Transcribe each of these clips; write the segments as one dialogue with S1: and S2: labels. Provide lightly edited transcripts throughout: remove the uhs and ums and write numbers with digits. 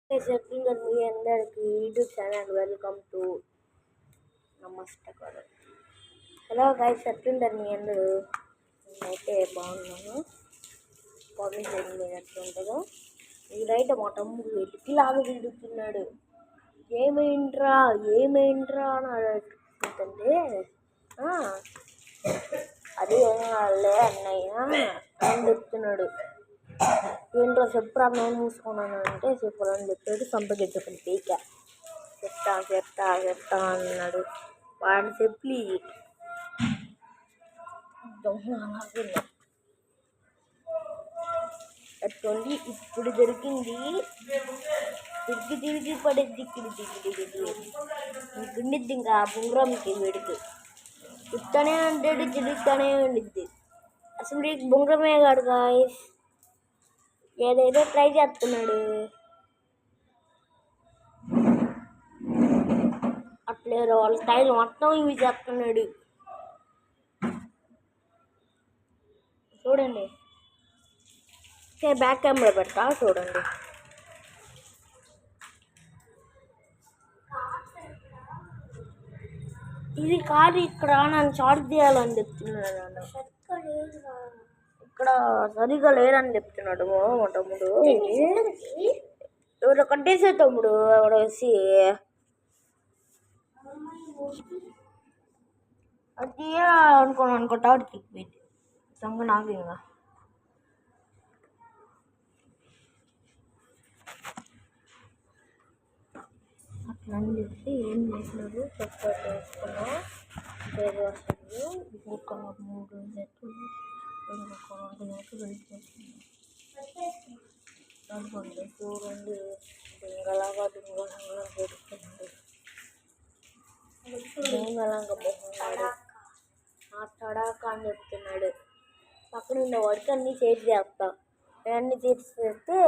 S1: చెప్పింది మీ అందరికి YouTube channel welcome to నమస్తే. హలో గైస్, చెప్పింటారు మీ అందరూ. నేనైతే బాగున్నాను. కామెంట్ చేయండి మీరు ఎట్లా ఉంటుందో. ఈడైతే మా తమ్ముడు వెతికిలాగా తిరుగుతున్నాడు. ఏమైంట్రా అని అడుగుతుంటే అది ఏం కాదులే అన్నయ్య అని చెప్తున్నాడు. ఏంటో చెప్పురా నేను మూసుకున్నాను అంటే చెప్పాలని చెప్పాడు. సంపగెట్టుకుని పీక చెప్తా అన్నాడు. వాడిని చెప్పి అట్టుంది. ఇప్పుడు దొరికింది. తిరిగి పడేది గుండిద్ది. ఇంకా బుంగరంకి వెడికి తిప్పుతానే ఉంటాడు, తిరుగుతానే ఉండిద్ది. అసలు బుంగరమే కాదు గాయ్స్, ఏదైతే ట్రై చేస్తున్నాడు. అట్లే వాళ్ళ స్టైల్ మొత్తం ఇవి చేస్తున్నాడు. చూడండి, బ్యాక్ కెమెరా పెడతా చూడండి. ఇది కాదు, ఇక్కడ నన్ను చార్జ్ చేయాలని చెప్తున్నాడు. ఇక్కడ సరిగా లేరని చెప్తున్నాడు మా తమ్ముడు. ఎవరు కట్టేసే తమ్ముడు ఎవడో వచ్చి అది అనుకో టాట్ కిక్ పెట్టి సంగ నాకు ఇంకా అట్లా అని చెప్పి ఏం చేసినారు. సబ్స్క్రైబ్ చేసుకున్నా పేరు వస్తుంది. ఒక 3 నెట్లు ఒక 4 నెట్లు వెయిట్ చేస్తున్నాను. అనుకోండి చూడండి, దింగలాగా పెడుతుంది. దింగలాగా మొహన్నాడు ఆ తడాక అని చెప్తున్నాడు. పక్కన ఉన్న వాడికి అన్నీ చేసి చేస్తా. అన్నీ చేస్తే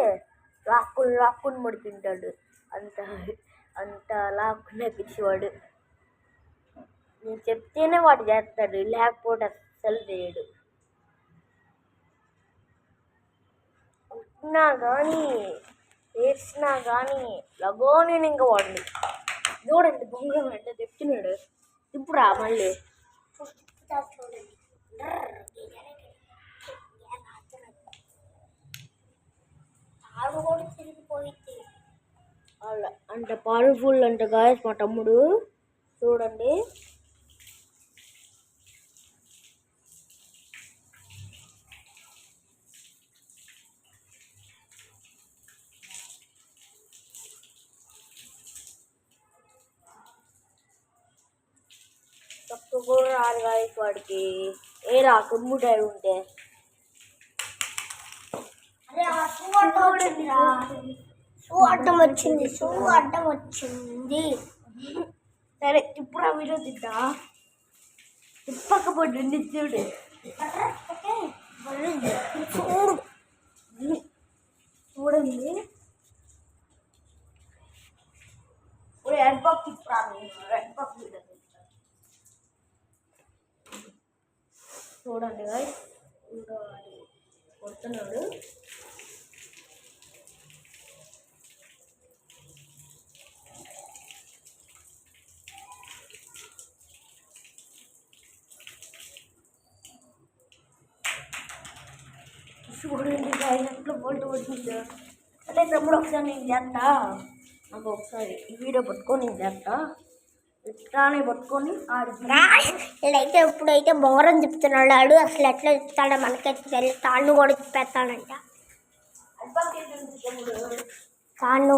S1: లాక్కుని ముడికింటాడు. అంత లాక్కునే పిచ్చివాడు. నేను చెప్తేనే వాడు చేస్తాడు, లేకపోతే అస్సలు చేయడు. ఉన్నా కానీ చేసినా కానీ లగో నేను ఇంకా వాడిని చూడండి. బొంగరం అంటే చెప్తున్నాడు. ఇప్పుడు మళ్ళీ అంత పవర్ఫుల్ అంట గాయస్ మా తమ్ముడు. చూడండి, తక్కువ కూడా రాదు గాయస్ వాడికి. ఏరా కంప్యూటర్ ఉంటే అడ్డం వచ్చింది. సరే ఇప్పుడు ఆ వీడియో తిద్దా. తిప్పకపోతుంది చూడు. చూడండి రెడ్ బాక్స్ వీడియో చూడండి గాయ్స్. ఇంకా కొడుతున్నాడు. చూడండి గాయ్స్ ఎట్లా బోల్ట్ వచ్చింది. అంటే తమ్ముడు ఒకసారి నేను చేస్తా. నాకు ఒకసారి ఈ వీడియో పట్టుకొని నేను చేస్తా. ఇట్లానే పట్టుకొని ఇలాయితే ఇప్పుడైతే బొంగరం చెప్తున్నాడు. అసలు ఎట్లా చెప్తాడో మనకైతే తెలియదు. తాళ్ళు కూడా చెప్పేస్తాడంట. తాళ్ళు